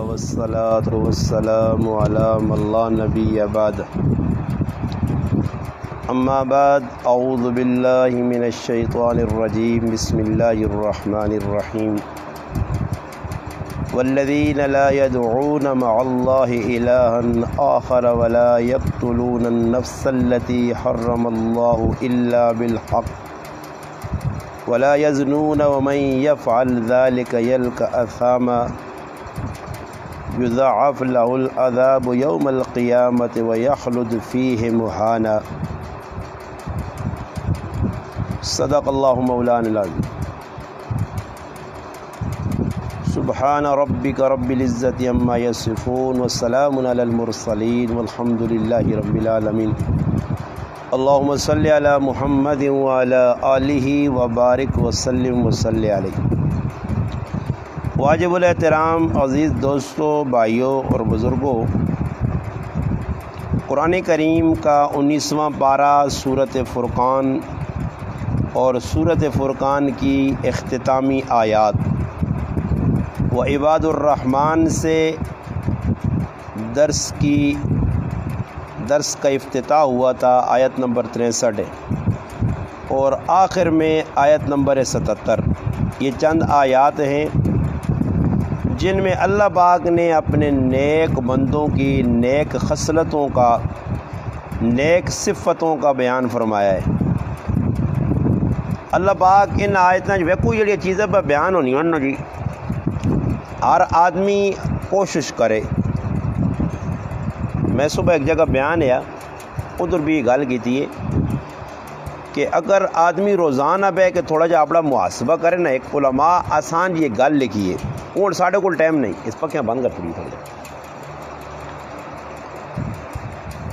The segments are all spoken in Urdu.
والصلاة والسلام على من لا نبي بعد اما بعد اعوذ باللہ من الشیطان الرجیم بسم اللہ الرحمن الرحیم والذین لا يدعون مع اللہ الہا آخر ولا يقتلون النفس التي حرم اللہ الا بالحق ولا يزنون ومن يفعل ذلك يلقى أثاما يضاعف له العذاب يوم القيامة ويخلد فيه مهانا صدق اللہ مولانا العظیم سبحان ربک رب العزت عما یصفون والسلام علی المرسلین والحمد للہ رب العالمین اللہم صلی علی محمد وعلی آلہ وبارک وسلم وصلی علیہ۔ واجب الاحترام عزیز دوستوں، بھائیوں اور بزرگوں، قرآن کریم کا 19واں پارہ سورۃ فرقان اور سورۃ فرقان کی اختتامی آیات و عباد الرحمن سے درس کا افتتاح ہوا تھا، آیت نمبر 63 ہے، اور آخر میں آیت نمبر 77۔ یہ چند آیات ہیں جن میں اللہ پاک نے اپنے نیک بندوں کی نیک خصلتوں کا، نیک صفتوں کا بیان فرمایا ہے۔ اللہ پاک ان آیتیں جو کوئی جڑی چیزیں پہ بیان ہونی ہوں نا جی، ہر آدمی کوشش کرے۔ میں صبح ایک جگہ بیان ہے ادھر بھی گل کی تھی کہ اگر آدمی روزانہ بہ کے تھوڑا جا اپنا محاسبہ کرے نا، ایک علماء آسان یہ گل لکھی ہے، اور ساڑھے کو ٹائم نہیں، اس پکیاں بند کر پڑی تھوڑی۔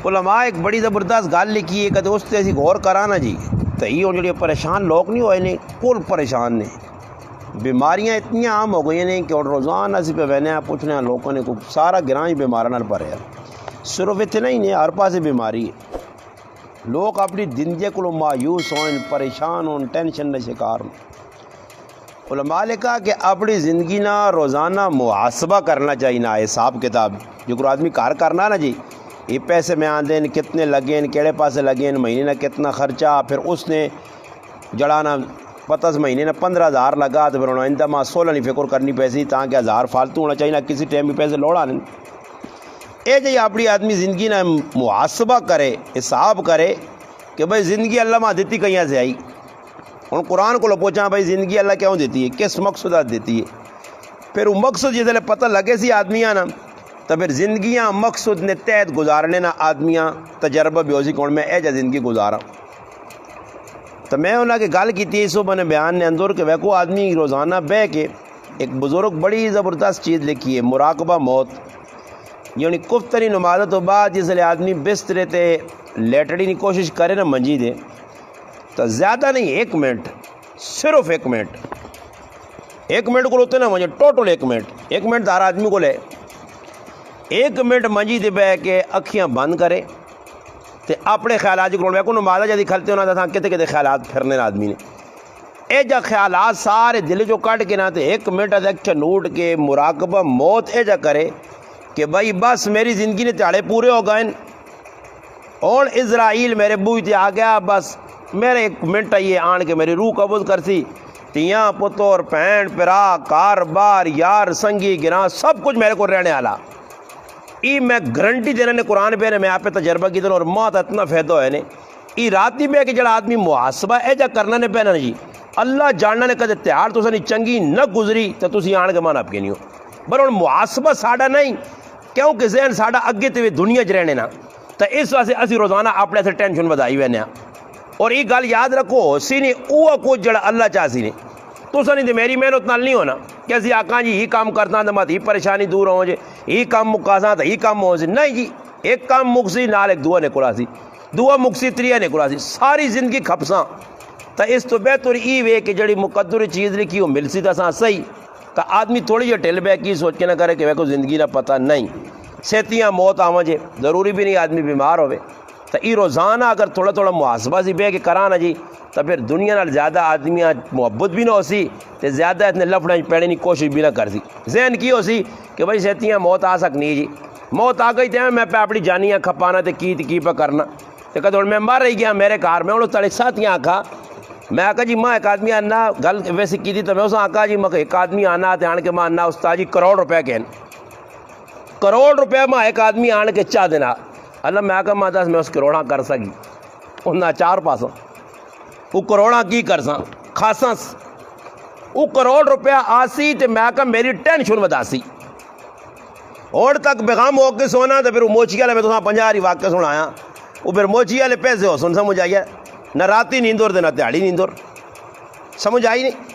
علماء ایک بڑی زبردست گل لکھی ہے، کہتے اس سے اسی غور کرانا جی تو یہ جڑے پریشان لوگ نہیں ہوئے نے، کل پریشان نے، بیماریاں اتنی عام ہو گئی ہیں کہ اور روزانہ اسی پہ بہنے پوچھنے لوگوں نے کو سارا گراں ہی بیمار نہ پڑے، صرف اتنا ہی نہیں، ہر پاسے بیماری ہے۔ لوگ اپنی زندگی کو مایوس ہوں، پریشان ہوں، ٹینشن کا شکار ہوں۔ علماء نے کہا کہ اپنی زندگی نہ روزانہ محاسبہ کرنا چاہیے، نہ حساب کتاب جو کوئی آدمی کار کرنا نا جی، یہ پیسے میں آندے کتنے لگے، کیڑے پاسے لگے، مہینے نہ کتنا خرچہ، پھر اس نے جڑانا پتہ مہینے نہ 15,000 لگا تو پھر انہوں نے ماہ 16 نہیں فکر کرنی پیسی تاکہ 1000 فالتو ہونا چاہیے، نہ کسی ٹائم بھی پیسے لوڑا نہیں۔ اے جی اپنی آدمی زندگی نہ محاسبہ کرے، حساب کرے کہ بھائی زندگی اللہ ماں دیتی کہیں سے آئی۔ ہوں قرآن کو پوچھا بھائی زندگی اللہ کیوں دیتی ہے، کس مقصد دیتی ہے، پھر وہ مقصد جس پتہ لگے سی آدمیاں نا تو پھر زندگیاں مقصد نے تحت گزارنے نا آدمیاں تجربہ بھی ہوسی کون میں اے جا زندگی گزارا۔ تو میں انہوں نے گل کی تھی صبح نے بیان نے اندر کہ وہ آدمی روزانہ بہ کے ایک بزرگ بڑی زبردست چیز لکھی ہے، مراقبہ موت، یعنی کفتری نماز تو بعد جس لئے آدمی بسترے تے لیٹڑی نہیں کوشش کرے نا منجی دے تو زیادہ نہیں، 1 منٹ، صرف 1 منٹ کو ہوتے نا مجھے ٹوٹل 1 منٹ دار آدمی کو لے 1 منٹ منجی دے بہ کے اکھیاں بند کرے تے اپنے خیالات کو نمازہ جدی کھلتے ہونا تھا کتے خیالات پھرنے آدمی نے اے جا خیالات سارے دل جو کٹ کے نہ تے 1 منٹ اکھیاں نوٹ کے مراقبہ موت اے جا کرے کہ بھائی بس میری زندگی نے تیاڑے پورے ہو گئے اور اسرائیل میرے بوئی تے آ گیا، بس میرے 1 منٹ آئیے آن کے میری روح قبض کرسی، تیاں پتر پہن پرا کار بار یار سنگی گراں سب کچھ میرے کو رہنے والا۔ ای میں گارنٹی دینا نے قرآن پہ نے میں آپ پہ تجربہ کی اور ماں تو اتنا فائدہ ہے نے ای راتی پہ کہ جڑا آدمی محاسبہ اے جا کرنا نے پہنا جی اللہ جاننا نے کدے تیار تو سنی چنگی نہ گزری تو تسی آن کے مان آپ کے نہیں ہو، پر اور محاسبہ ساڑا نہیں کیونکہ ذہن ساڑا اگے تے دنیا چ رہنے نا، تو اس واسطے اسی روزانہ اپنے سے ٹینشن بدائی وینے ہاں۔ اور یہ گل یاد رکھو سی نہیں وہ کچھ جڑا اللہ چاہ سی نے تو سنی تو میری محنت نال نہیں ہونا کہ اسی آکاں جی یہ کام کرتا تو مت ہی پریشانی دور ہو جے، یہ کام مکاساں تو یہ کام ہو سی، نہیں جی ایک کام مکسی نال ایک دعا نکلا سی، دعا مکسی تریہ نکلا سی، ساری زندگی کھپساں۔ تو اس تو بہتر ای وے کہ جڑی مقدر چیز لکھی وہ مل سی تو صحیح، تو آدمی تھوڑی جی ٹھل بہ کی سوچ کے نہ کرے کہ وہ زندگی نہ پتہ نہیں سیتیاں موت آواں جے، ضروری بھی نہیں آدمی بیمار ہوئے۔ تو ای روزانہ اگر تھوڑا تھوڑا محاسبہ سی بہ کے کرانا جی تو پھر دنیا نال زیادہ آدمیاں محبت بھی نہ ہو سی تے زیادہ اتنے لفڑیں پینے کی کوشش بھی نہ کر سی. ذہن کی ہو سی کہ بھائی سیتیاں موت آ سکنی جی, موت آ گئی تے میں پہ اپنی جانیاں کھپانا تے کی پہ کرنا تے کدھر میں مر رہی گیا میرے گھر میں انہوں تڑے ساتھیاں آکھا میں آکھا جی ماں ایک آدمی آنا گل ویسے کی تھی تو میں اسے آکھا جی میں ایک آدمی آنا تے آن کے ماں آنا استاد جی کروڑ روپے کہن کروڑ روپے ماں ایک آدمی آن کے چاہ دینا اللہ میں آکھا ماں دس میں اس کروڑاں کر سکی انہاں چار پاسوں وہ کروڑاں کی کر ساں خاصاں وہ کروڑ روپیہ آسی تے میں آکھا میری ٹینشن ودا سی اور تک بیغام ہو کے سونا تو پھر وہ موچی والے میں تو 50 واقعہ سنایا وہ پھر موچی والے پیسے ہو سمجھ آئیے نہ راتی نیندور دے نہ دیہڑی نیندور سمجھ آئی نہیں.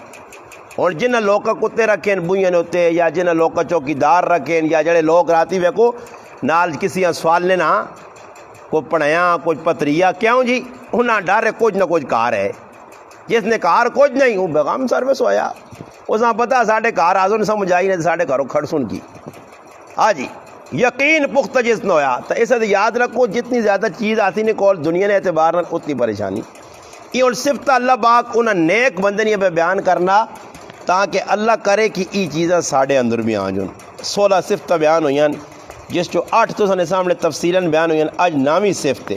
اور جنہ لوگ کتے رکھیں بوئیں ہوتے یا جنہ لوگ چوکیدار رکھیں یا جڑے لوگ راتی ویکو نال کسی سوال لینا کوئی پڑھیا کچھ پتریا کیوں جی انہاں ڈر ہے کچھ نہ کچھ کار ہے جس نے کار کچھ نہیں وہ بیغام سروس ہویا اس نے پتا ساڈے کار آزو سمجھ آئی نہیں ساڈے گھروں کھڑ سن کی ہاں جی یقین پختہ جس نے ہویا تو اسے یاد رکھو جتنی زیادہ چیز آتی نہیں کول دنیا نے اعتبار نہ اتنی پریشانی یہ اور صرف اللہ پاک انہاں نیک بندے نے پہ بیان کرنا تاکہ اللہ کرے کہ یہ چیزیں ساڑھے اندر بھی آ جائیں. 16 صفتہ بیان ہوئی جس جو 8 تو سنے سامنے تفصیلاً بیان ہوئی آج نامی صفت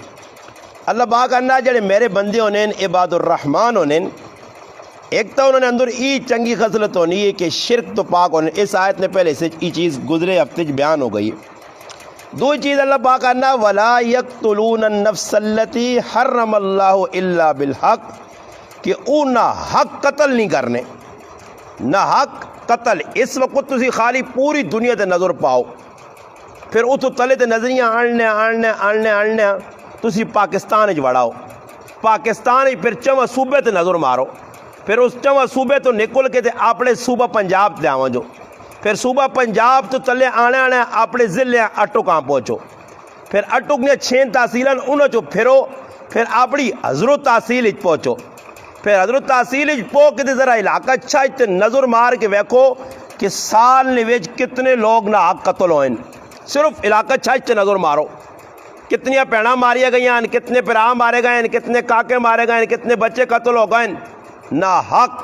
اللہ پاک انہا جڑے میرے بندے ہونے عباد الرحمن ہونے ایک تو انہوں نے اندر ای چنگی خصلت ہونی ہے کہ شرک تو پاک ہونے اس آیت نے پہلے سے ای چیز گزرے ہفتے بیان ہو گئی. دو چیز اللہ پاک انہا وَلَا يَقْتُلُونَ النَّفْسَ الَّتِي حَرَّمَ اللَّهُ إِلَّا بِالْحَقِّ کہ نہ حق قتل نہیں کرنے نہ حق قتل. اس وقت تسی خالی پوری دنیا تے نظر پاؤ پھر اتو تلے تے نظریاں آنے تسی پاکستان اچ وڑاؤ پاکستان پھر چواں صوبے تے نظر مارو پھر اس چواں صوبے تو نکل کے تے اپنے صوبہ پنجاب تے آواں جو پھر صوبہ پنجاب تو تلے آنے اپنے ضلع اٹک پہنچو پھر اٹک نے 6 تحصیلاں انہوں چو پھرو پھر اپنی حضرت تحصیل پہنچو پھر حضرت تحصیل پو کے ذرا علاقہ اچھا نظر مار کے ویکھو کہ سال نویج کتنے لوگ نہ حق قتل ہوئیں صرف علاقہ اچھا نظر مارو کتنی پیڑاں ماریا گئی ہیں کتنے پراہ مارے گئے ہیں کتنے کاکے مارے گئے ہیں کتنے بچے قتل ہو گئے نہ حق.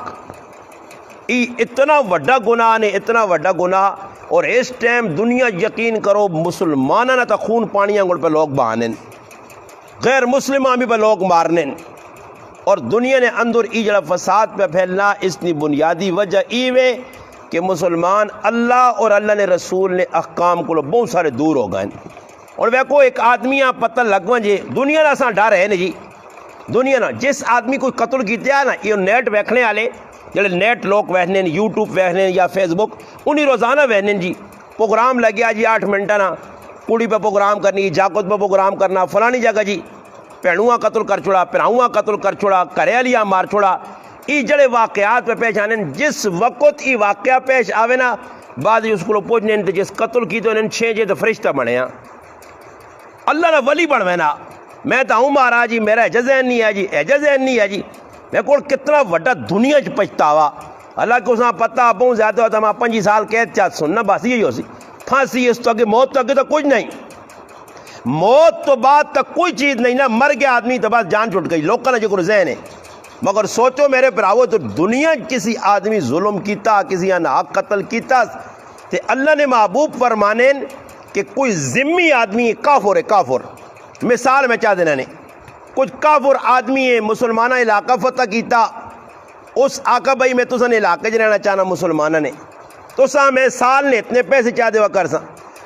اتنا وڈا گناہ نے اتنا وڈا گناہ اور اس ٹائم دنیا یقین کرو مسلمانہ نہ تا خون پانی انگڑ پہ لوگ بہانے غیر مسلمان بھی پہ لوگ مارنے اور دنیا نے اندر ای جڑا فساد پہ پھیلنا اس نے بنیادی وجہ ایوے کہ مسلمان اللہ اور اللہ نے رسول نے احکام کو بہت سارے دور ہو گئے. اور ویکو ایک آدمیاں پتہ لگواں جی دنیا نہ ساں ڈر ہے نا جی دنیا نہ جس آدمی کوئی قتل کیتے ہیں نا یہ نیٹ ویکھنے والے جڑے نیٹ لوگ ویکھنے یوٹیوب ویکھنے یا فیس بک انہیں روزانہ ویکھنے جی پروگرام لگیا جی 8 منٹ نا کڑی پہ پروگرام کرنی جاگت پہ پروگرام کرنا فلانی جگہ جی پیڑواں قتل کر چھوڑا پراؤں قتل کر چھوڑا کریالیاں مار چھوڑا ای جڑے واقعات پہ پیش آنے جس وقت ای واقعہ پیش آوے نا بعد اس کو پوچھنے جس قتل کی تو انہیں 6 جے تو فرشتہ بنے ہیں اللہ نہ ولی بڑھوے نا میں تو ہوں مارا جی میرا اجازین نہیں ہے جی اجازین نہیں ہے جی میں کو کتنا وڈا دنیا چ پچھتاوا اللہ کو اس پتہ بہت زیادہ ہوتا میں 5 سال قید چاہ سننا بس یہی ہو سی پھانسی اس تو اگے موت تو اگے تو کچھ نہیں موت تو بعد تک کوئی چیز نہیں نا مر گیا آدمی تو بس جان چھٹ گئی لوگوں نے جو ذہن ہے مگر سوچو میرے براو تو دنیا کسی آدمی ظلم کیتا کسی ناحق قتل کیتا تے اللہ نے محبوب فرمانے کہ کوئی ذمی آدمی کافر ہے کافر مثال میں چاہ دینا نے کچھ کافر آدمی ہے مسلمانہ علاقہ فتح کیتا اس آقا بھائی میں تو سن علاقے جانا چاہنا مسلمانہ نے تو سا میں سال نے اتنے پیسے چاہ دے وہ کر سا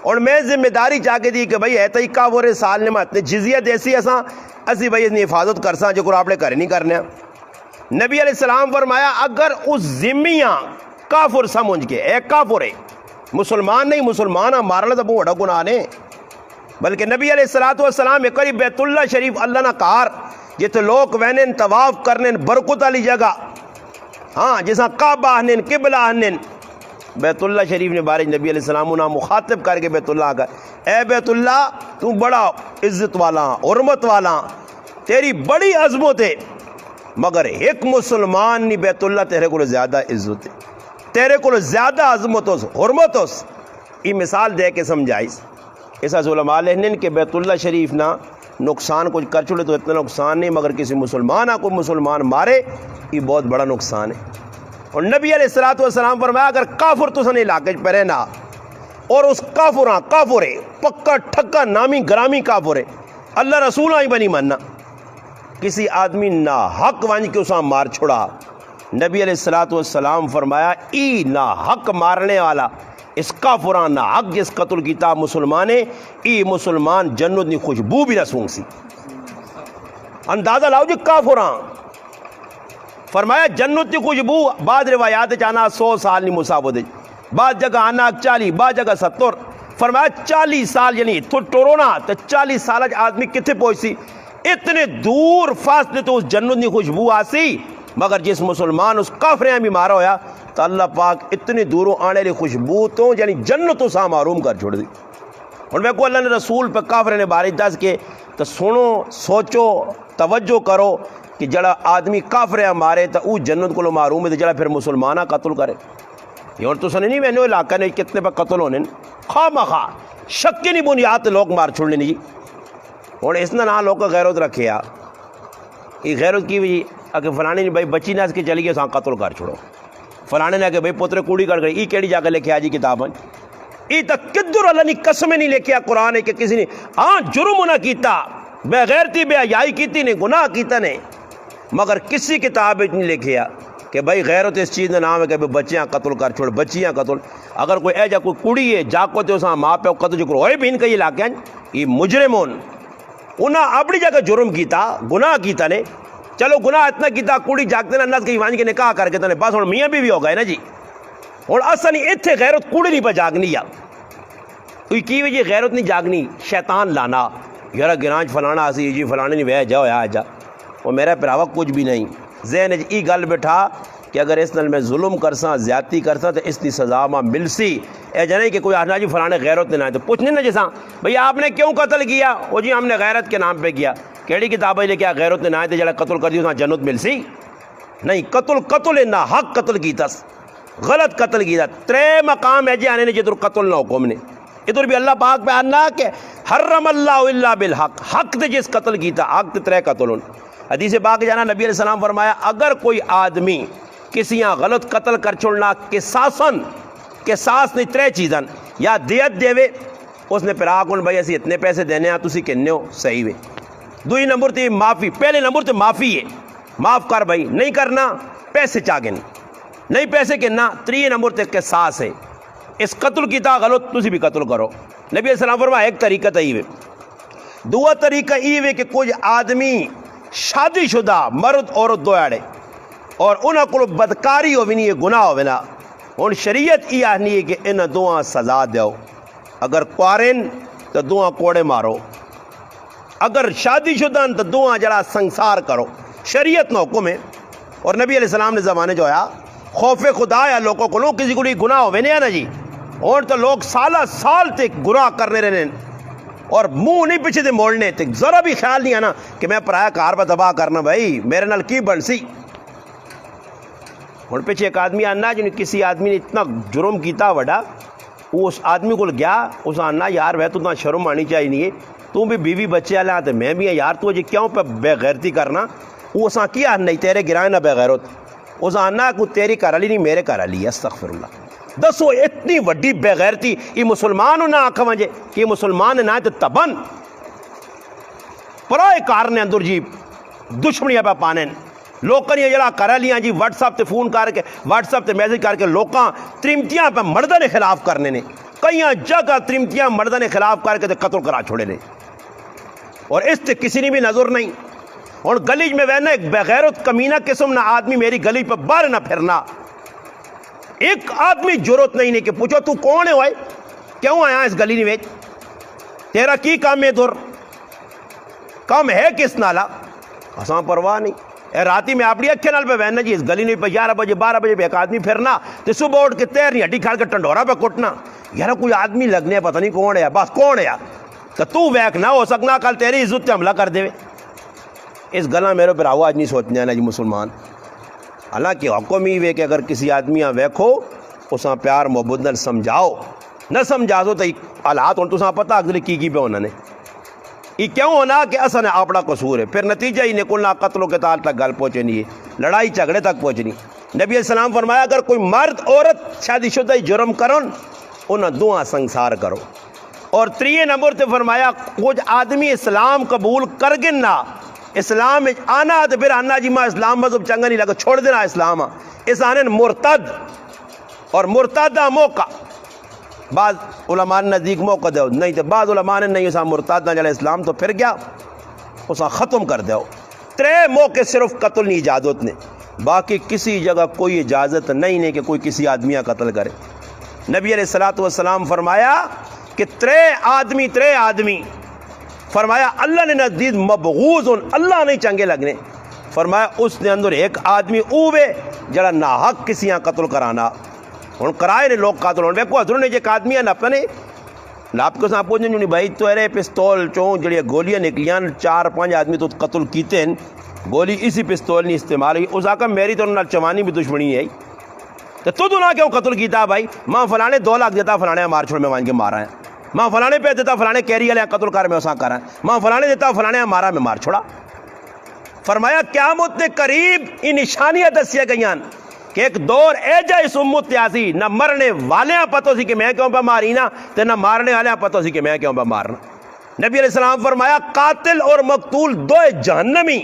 اور میں ذمہ داری چاہ کے دی کہ بھائی ہے تو ہی کافر سال نے میں اتنے جزیہ دیسی اساں اسی بھائی اتنی حفاظت کر سا جو کو آپ نے کرے نہیں کرنے. نبی علیہ السلام فرمایا اگر اس ذمیاں کافر سمجھ کے ایک کافر ہے مسلمان نہیں مسلمان مارنا تو بہت بڑا گناہ نے بلکہ نبی علیہ السلام قریب بیت اللہ شریف اللہ نہ کار جتے لوگ وینن طواف کرنے برکت والی جگہ ہاں جیسا کعبہ آہنن قبلہ آہنن بیت اللہ شریف نے بارے نبی علیہ السلام انہاں مخاطب کر کے بیت اللہ کا اے بیت اللہ تو بڑا عزت والا حرمت والا تیری بڑی عظمت ہے مگر ایک مسلمان نہیں بیت اللہ تیرے کو زیادہ عزت ہے تیرے کو زیادہ عظمت ہو حرمت ہو. یہ مثال دے کے سمجھائیس ایسا علماء لہنن کہ بیت اللہ شریف نا نقصان کچھ کر چھوڑے تو اتنا نقصان نہیں، مگر کسی مسلمان کو مسلمان مارے یہ بہت بڑا نقصان ہے۔ اور نبی علیہ الصلوۃ والسلام فرمایا اگر کافر تو سن علاقے پہ رہنا اور اس کافر ہے پکا ٹھکا نامی گرامی کافر ہے، اللہ رسول آئی بنی ماننا، کسی آدمی نا حق وانج کے اسا مار چھوڑا، نبی علیہ الصلوۃ والسلام فرمایا ای نا حق مارنے والا اس کافران نا حق جس قتل کیتا مسلمان ہے، ای مسلمان جنت نی خوشبو بھی نہ سونگ سی۔ اندازہ لاؤ جی کافران فرمایا جنت کی خوشبو، بعض روایات چانا 100 سال نہیں مساوت، بعض جگہ آنا 40، بعض جگہ 70، فرمایا 40 سال یعنی تو ٹورونا تو 40 سال آدمی کتنے پہنچی، اتنے دور فاصلے تو اس جنت کی خوشبو آسی، مگر جس مسلمان اس کافریاں بھی مارا ہویا تو اللہ پاک اتنے دوروں آنے والی خوشبو تو یعنی جنت تو سا معروم کر چھوڑ دی۔ اور میں کو اللہ نے رسول پہ کافر نے بارش دس کے تو سنو سوچو توجہ کرو کہ جڑا آدمی کافر مارے تو وہ جنت کو معروم ہے، جڑا پھر مسلمانہ قتل کرے۔ یہ اور تو سنے نہیں میں علاقہ نے کتنے پہ قتل ہونے خواہ مخواہ شک کی نہیں بنیاد لوگ مار چھوڑنے نہیں جی۔ اور اس نے نہ لوگ کا غیرت رکھے آ یہ غیرت کی بھی اگر فلانے نے بھائی بچی نہ اس کے چلی گئی ساں قتل کر چھوڑو، فلانے نے کہ بھائی پوترے کوڑی کر گئی یہ کیڑی جا کے لے کے آ جی کتابیں یہ تک کدھر اللہ نے قسمیں نہیں لے کے آ قرآن ہے کہ کسی نے ہاں جرم نہ کیتا بے غیرتی بے حیائی کیتی نے گناہ کیتا نے، مگر کسی کتاب نہیں لکھے آ کہ بھائی غیرت اس چیز کا نام ہے کہ بچیاں قتل کر چھوڑ، بچیاں قتل اگر کوئی اے جا کوئی کڑی ہے جا کو تو اساں ماں پہ قتل جو کرو ہوئے بھی ان کا یہ علاقہ یہ مجرمون انہاں اپنی جگہ جرم کیتا گناہ کیتا نے، چلو گناہ اتنا کیتا کڑی جاگتے نا نس کے وانج کے نکاح کر کے تو نے بس ہوں میاں بھی ہو گئے نا جی۔ اور اصل نہیں اتنے غیرت کڑی نہیں پہ جاگنی آ کوئی کی وجہ غیرت نہیں جاگنی شیطان لانا یارا گرانج فلانا اسی جی فلانے نہیں وے جا ہویا جا وہ میرا پراوا کچھ بھی نہیں ذہن ای گل بٹھا کہ اگر اس نال میں ظلم کرساں زیادتی کرساں تو اس کی سزا ماں مل سی، اے جانے کہ کوئی آنا جی فلانے غیرت نے نہ تو پوچھنے نا جیسا بھئی آپ نے کیوں قتل کیا، وہ جی ہم نے غیرت کے نام پہ کیا، کیڑی کتابیں لے کے غیرت نے نہ تے جڑا قتل کر دیو جنت مل سی، نہیں قتل نہ حق قتل کیتا غلط قتل کیتا۔ 3 مقام ہے جی آنے نے جدھر قتل نہ حکم نے، ادھر بھی اللہ پاک پہ آنا کہ حرم اللہ الا بالحق، حق تے جس قتل کیتا حق تے 3 قتل ہون۔ حدیث پاک جانا نبی علیہ السلام فرمایا اگر کوئی آدمی کسی یہاں غلط قتل کر چھوڑنا قصاص نہیں 3 چیزاں یا دیت دے وے اس نے پھر آکن بھائی اسی اتنے پیسے دینے ہیں تسی کہنے ہو صحیح وے، 2 نمبر تے معافی، پہلے نمبر تے معافی ہے معاف کر بھائی نہیں کرنا پیسے چاگن نہیں پیسے کہنا، 3 نمبر تے قصاص ہے اس قتل کیتا غلط تسی بھی قتل کرو۔ نبی علیہ السلام فرمایا ایک طریقہ تو یہ ہے، دوسرا طریقہ یہ ہے کہ کچھ آدمی شادی شدہ مرد عورت دوڑے اور انہاں کو بدکاری ہو بھی نہیں گناہ ہو نا، ہوں شریعت یہ آنی ہے کہ انہاں دوہاں سزا دیو، اگر کوارن تو دوہاں کوڑے مارو، اگر شادی شدہ تو دوہاں جڑا سنسار کرو، شریعت نہ حکم ہے۔ اور نبی علیہ السلام نے زمانے جو آیا خوف خدا یا لوگوں کو لوگ کسی کو گناہ ہوئے نہیں نا جی، اور تو لوگ سالہ سال تک گناہ کرنے رہنے اور منہ نہیں پیچھے دے موڑنے تک، ذرا بھی خیال نہیں آنا کہ میں پرایا کار پہ تباہ کرنا بھائی میرے نال کی بن سی۔ اور پیچھے ایک آدمی آنا جن کسی آدمی نے اتنا جرم کیتا وڈا، وہ اس آدمی کو گیا اس آنا یار وہ تو اتنا شرم آنی چاہیے نہیں ہے، تو بھی بیوی بچے والا تو میں بھی یار تو جی کیوں پہ بے غیرتی کرنا، وہ اساں کیا نہیں تیرے گرائے نہ بے غیرت، اس آنا کو تیری گھر والی نہیں میرے گھر والی ہے استغفر اللہ۔ دسو اتنی وڈی بے غیرتی یہ مسلمان نہ آکھا وجے کہ مسلمان نہ تو تبن پرائے کار نے اندر جی دشمنیاں پہ پانے لوکاں یہ جڑا کرا لیاں جی واٹس ایپ تے فون کر کے واٹس ایپ تے میسج کر کے لوکاں ترمتیاں پہ مردہ نے خلاف کرنے نے، کئی جگہ ترمتیاں مردہ نے خلاف کر کے قتل کرا چھوڑے نے، اور اس تے کسی نے بھی نظر نہیں۔ اور گلیج میں وہنا ایک بغیرت کمینہ قسم نہ آدمی میری گلی پہ باہر نہ پھرنا، ایک آدمی ضرورت نہیں کہ پوچھو تو کون ہے ہوئے کیوں آیا اس گلی نے ویچ تیرا کی کام ہے دور کام ہے کس نالا اساں پرواہ نہیں۔ اے راتی میں اپنی اکھے نال پہ بہنا جی اس گلی نے پہ 11 بجے 12 بجے پہ ایک آدمی پھرنا تو صبح اٹھ کے تیر نہیں ہڈی کھاڑ کے ٹنڈورا پہ کٹنا، یار کوئی آدمی لگنے پتہ نہیں کون ہے بس کون ہے تو ویک نہ ہو سکنا کل تیری عزت تے حملہ کر دے۔ اس گلا میرے پر آواز نہیں سوچنے آنا جی مسلمان، حالانکہ حکم ہی وے کہ اگر کسی آدمی ویکھو اساں پیار محبت نال سمجھاؤ، نہ سمجھا دو تو حالات ہوں تو پتہ اگلے کی پہ ہونا نے یہ کیوں ہونا کہ اصل نے اپنا قصور ہے، پھر نتیجہ ہی نکلنا قتل و قتال تک گل پہنچنی ہے، لڑائی جھگڑے تک پہنچنی۔ نبی علیہ السلام فرمایا اگر کوئی مرد عورت شادی شدہ جرم کرن انہاں دعا سنگسار کرو۔ اور 3 نمبر تے فرمایا کچھ آدمی اسلام قبول کر گن نہ اسلام آنا تو پھر آنا جی میں اسلام مذہب چنگا نہیں لگا چھوڑ دینا اسلام، اس آنے مرتد اور مرتدہ موقع بعض علماء نے نزدیک موقع دو نہیں تو بعض علماء نے نہیں، اسا مرتد نہ جلے اسلام تو پھر گیا اسا ختم کر دو۔ 3 موقع صرف قتل نہیں اجازت نے، باقی کسی جگہ کوئی اجازت نہیں کہ کوئی کسی آدمی کا قتل کرے۔ نبی علیہ السلام فرمایا کہ 3 آدمی فرمایا اللہ نے نزدیک مبغوض اللہ نہیں چنگے لگنے، فرمایا اس نے اندر ایک آدمی اوے جڑا ناحق کسی کا قتل کرانا ہوں کرائے نے لوگ قاتل ہونے کو حضروں نے ایک آدمی نپنے لاپ کو ساتھ پوچھنے جو بھائی تو ارے پستول چون جڑی گولیاں نکلیاں 4-5 آدمی تو قتل کیتے ہیں، گولی اسی پستول نہیں استعمال ہوئی، اس آقا میری تو نال چوانی بھی دشمنی ہے تو نہ کیوں قتل کیتا بھائی؟ ماں فلانے 2 لاکھ دیتا فلانے مار چھوڑ میں وہاں کے مارا ہے، ماں فلانے پہ دیتا فلانے کیری والے قتل کر میں اساں کرا ہے، ماں فلانے دیتا فلانے مارا میں مار چھوڑا۔ فرمایا قیامت کے قریب یہ نشانیاں دسیا گئیاں کہ ایک دور ایجا اس امت تیاسی نہ مرنے والے پتہ سی کہ میں کیوں پہ ماری نا تے نہ مارنے والے پتہ سی کہ میں کیوں پہ مارنا۔ نبی علیہ السلام فرمایا قاتل اور مقتول 2 جہنمی۔